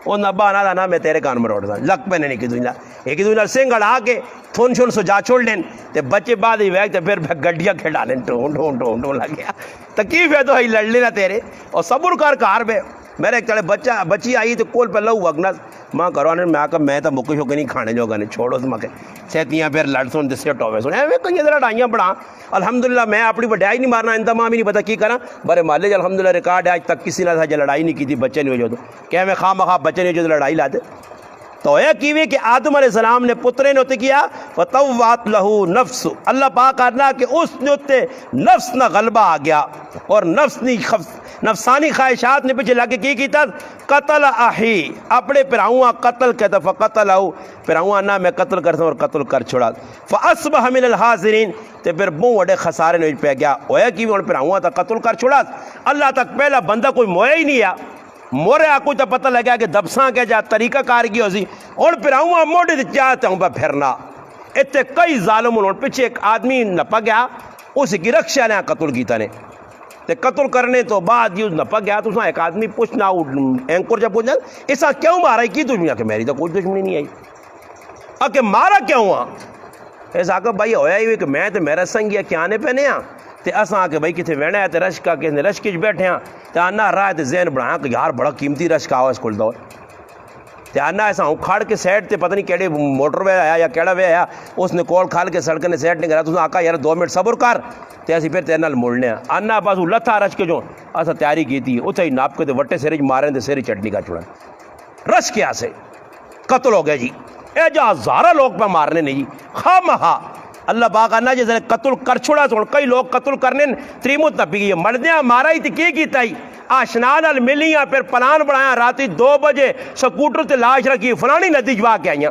وہ نبا آنا تھا میں تیرے کان مروڑ سائیں لگ پہ نہیں کی دنیا ایک دنیا سنگڑ آ کے تھون شن سو جا چھوڑ لیں تے بچے بعد ہی ویک تے پھر گڈیاں کھڑا لیں ٹون لگ گیا تکیف ہے تو ہی لڑ لینا تیرے اور صبر کار بے میرے ایک چلے بچی آئی تو کول پہ لو وگنا ماں کروانے میں آکا میں تو مکش ہو کے نہیں کھانے جو گانے چھوڑو تو مکے سہتیاں پھر لڑ سن دسے ٹوے سن ایویں کئی لڑائیاں بڑھا الحمدللہ میں اپنی بڑھائی نہیں مارنا انتمام ہی نہیں پتا کی کرا برے مالے الحمدللہ ریکارڈ ہے آج تک کسی نہ تھا لڑائی نہیں کی تھی بچے نہیں ہو جو تو کہ میں خواہ مخواہ بچے نہیں ہو جو لڑائی لاتے تو یہ کیوے کہ آدم علیہ السلام نے پترے نے ہوتے کیا فَطَوَّعَتْ لَهُ نَفْسُ اللہ پاک کرنا کہ اس نے ہوتے نفس نہ غلبہ آ گیا اور نفسانی خواہشات نے پیچھے لگے کی تھا قتل احی اپنے پراؤں قتل کہتا فقتلہو پراؤں نہ میں قتل کرتا ہوں اور قتل کر چھوڑا فَأَصْبَحَ مِنَ الْحَاضِرِينَ تے پھر بہت بڑے خسارے نے پہ گیا ہویا کی اور پراؤں تھا قتل کر چھوڑا اللہ تک پہلا بندہ کوئی مویا ہی نہیں ہے مورے آکو تو پتہ لگا کہ دبساں کے جا طریقہ کار کی ہو سی اور پھر آؤں موڑے دے چاہتا ہوں پہ پھرنا اتنے کئی ظالم انہوں پیچھے ایک آدمی نپا گیا اسی کی رکشہ نے قتل کیتا نے تے قتل کرنے تو بعد یہ نپا گیا تو اس ایک آدمی پوچھنا اینکر جب پوچھنا ایسا کیوں مارا ہے کی دنیا کہ میری تو کوئی دشمنی نہیں آئی کہ مارا کیوں ہوا ایسا کہ بھائی ہویا ہی کہ میں تو میرا سنگیا کیا آنے پہ نہیں تے اساں آ کے بھائی کتنے وینا ہے تے رشکا کس نے رشکے چ بیٹھے ہیں تے آنا رہا ہے تے ذہن بنایا کہ یار بڑا قیمتی رشکا آوا اس کول دو تے آنا ایسا اکھاڑ کے سائڈ تے پتہ نہیں کیڑے موٹر وے آیا یا کیڑا وے آیا اس نے کول کھال کے سڑک نے سائڈ نہیں کرا تو آکا یار 2 منٹ صبر کر تے اسی پھر تیرے نال مڑنے آنا بس لتھا رشکے جو اسا تیاری کی تھی اوتھے ہی ناپ کے تے وٹے سرج مارے تے سری چٹنی کا چھڑا رش کیا سے قتل ہو گیا جی اے جو ہزارہ لوگ پہ مارنے نہیں جی خامہا اللہ باغ آنا جیسے قتل کر چھوڑا تو کئی لوگ قتل کرنے تریمت نہ پی گئی مردیاں مارا ہی تھی کی تائی آشنان ال ملیاں پھر پلان بڑھایا راتی 2 بجے سکوٹر تے لاش رکھی فلانی ندی جوا کے آئیاں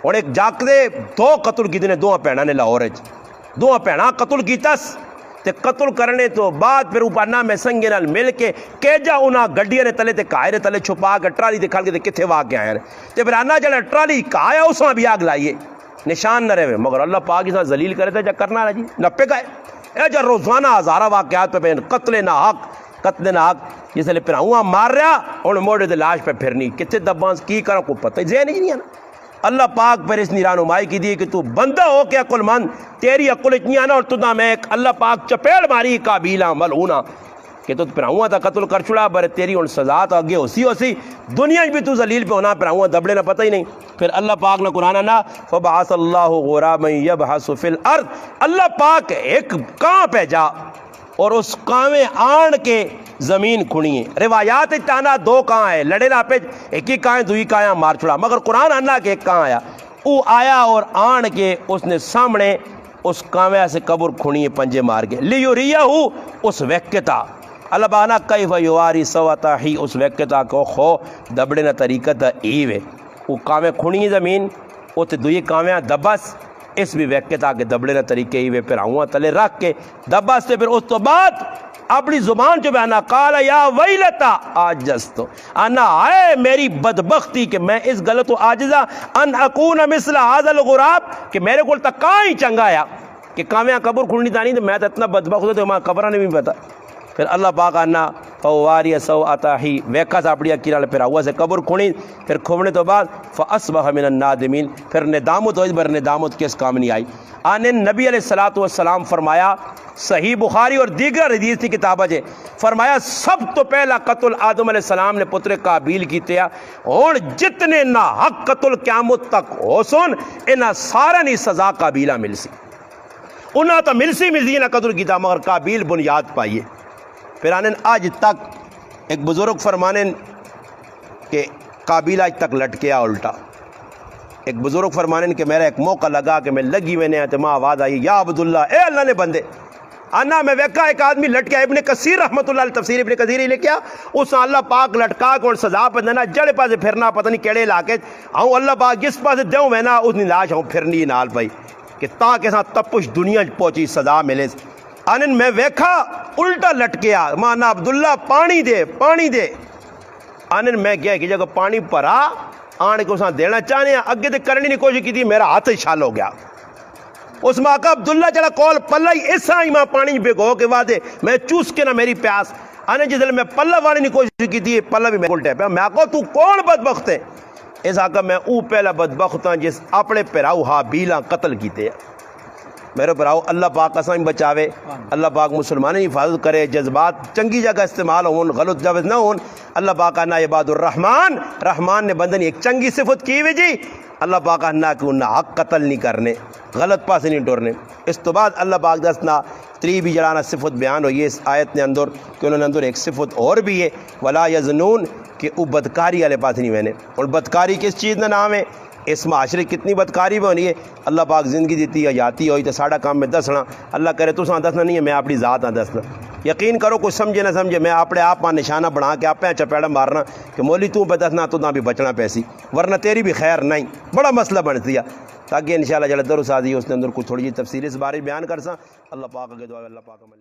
اور ایک جاکدے 2 قتل کی دنے 2 پیڑا نے لاہور 2 پیڑا قتل کی تس تے قتل کرنے تو بعد پھر اوپر نہ میں سنگے نال مل کے کیجا انہاں گڈیاں نے تلے تے کائرے تلے چھپا کے ٹرالی تے کھل کے تے کتھے وا کے آئے تے پھر آنا جڑا ٹرالی کایا اس میں بھی آگ لائیے نشان نہ رہے مگر اللہ پاک اس ذلیل کرے تھے جا کرنا رہا جی نپے گئے اے جا روزانہ ہزارہ واقعات پہ بین قتل نہ حق جس لئے پھر ہوا مار رہا اور موڑے دے لاش پہ پھرنی کتے دبانس کی کرا کو پتہ ذہن ہی نہیں ہے نا اللہ پاک پر اس نیران نمائی کی دی کہ تو بندہ ہو کے عقل مند تیری عقل اتنی آنا اور تو نہ میں اللہ پاک چپیڑ ماری قابیلہ ملعونہ کہ تو پھر ہوا تھا قتل کر چھڑا بر تیری ان سزا تو آگے ہوسی دنیا بھی تو ذلیل پہ ہونا پھر ہوا دبڑے نہ پتہ ہی نہیں پھر اللہ پاک نے قرآن نہ فبعث اللہ غراما یبحث فی الارض اللہ پاک ایک کاں پہ جا اور اس کاں میں آن کے زمین کھڑیے روایات تانا 2 کاں ہے لڑے لا پہ ایک ہی کاں دوئی کاں مار چھڑا مگر قرآن اللہ کے ایک کاں آیا او آیا اور آن کے اس نے سامنے اس کانوے سے قبر کھڑیے پنجے مار کے لیوریہو اس وقتا اللہ بانا کیف یواری سواتا ہی اس وقتا کو خو دبڑے نہ طریقت ایوے وہ کانوے کھڑی زمین وہ تے دوئی کانوے دبس اس بھی وقتا کے دبڑے نہ طریقے ایوے پھر آؤں تلے رکھ کے دبس تے پھر اس تو بعد اپنی زبان جو بیانا قال یا ویلتا آجزتو انا آئے میری بدبختی کہ میں اس غلط و آجزہ ان اکون مثل هذا الغراب کہ میرے کول تک کائیں چنگایا کہ کامیاں قبر کھڑنی تانی تو میں تو اتنا بدبخت ہوتا تو میں قبرہ نے بھی پتا پھر اللہ پاک آنا فواری سو آتا ہی ویکھا ساپڑیا کیرال پھر ہوا سے قبر کھڑی پھر کھونے تو بعد فاصبح من النادمین پھر ندامت ہوئی بر ندامت کس کام نہیں آئی آنے نبی علیہ السلام فرمایا صحیح بخاری اور دیگر حدیث کی کتابہ جے فرمایا سب تو پہلا قتل آدم علیہ السلام نے پتر قابیل کیتے ہیں اور جتنے نہ حق قتل قیامت تک ہو سن انہا سارا نہیں سزا قابیلہ مل سی انہا تو مل سی نہ قتل کیتا مگر قابیل بنیاد پائیے پھر آنے آج تک ایک بزرگ فرمانے کہ قابیل آج تک لٹکیا الٹا ایک بزرگ فرمانے کہ میرا ایک موقع لگا کہ میں لگی میں نے آتے ماں آواز آئی یا عبداللہ اے اللہ نے بندے آنا میں ویکا ایک آدمی لٹکیا ابن کثیر رحمت اللہ علیہ تفسیر ابن کثیر ہی لے کیا اس اللہ پاک لٹکا کو سزا پہ دینا جڑے پاسے پھرنا پتہ نہیں کیڑے علاقے آؤں اللہ پاک جس پاسے دیوں میں نا اس نے لاش ہوں پھرنی نال پائی کہ تاکہ ساتھ تپش دنیا پہنچی سزا ملے آنن میں ویکھا الٹا لٹکیا مانا عبداللہ پانی دے آنے میں کیا کہ جگہ پانی پرا آنے کو اساں دینا چاہنے ہیں اگے تے کرنی نہیں کوشش کی تھی میرا ہاتھ چھال ہو گیا اس ماں کا عبداللہ چلا کول پلہ ہی اس آئی ماں پانی بگو کے وعدے میں چوس کے نہ میری پیاس آنے جس میں پلہ وانے نہیں کوشش کی تھی پلہ بھی میں الٹے پہ میں آقا تو کون بدبخت ہے اس آقا میں او پہلا بدبخت ہوں جس اپنے پیراؤ حابیلاں قتل کیتے ہیں میرے پراؤ اللہ پاک قسم بچاوے اللہ پاک مسلمانوں کی حفاظت کرے جذبات چنگی جگہ استعمال ہون غلط جب نہ ہون اللہ پاک نا عباد الرحمن رحمان نے بندن ایک چنگی صفت کی ہوئی جی اللہ پاک نا کہ انہاں حق قتل نہیں کرنے غلط پاس نہیں ٹورنے اس تو بعد اللہ پاک دسنا تری بھی جڑانا صفت بیان ہوئی ہے اس آیت نے اندر کہ انہوں نے اندر ایک صفت اور بھی ہے ولا یزنون کہ وہ بدکاری والے پاس نہیں وینے اور بدکاری کس چیز کا نام ہے اس معاشرے کتنی بدکاری بھی ہونی ہے اللہ پاک زندگی دیتی ہے جاتی ہوئی تو ساڑا کام میں دسنا اللہ کرے تو دسنا نہیں ہے میں اپنی ذات دسنا یقین کرو کچھ سمجھے نہ سمجھے میں اپنے آپ ماں نشانہ بنا کے آپ چپیڑا مارنا کہ مولی تو پہ دسنا تو نہ بھی بچنا پیسی ورنہ تیری بھی خیر نہیں بڑا مسئلہ بنتی ہے تاکہ انشاءاللہ جل درس آدھی اس کے اندر کچھ تھوڑی جی تفصیل اس بارے بیان کر سا اللہ پاک کے دعا اللہ پاک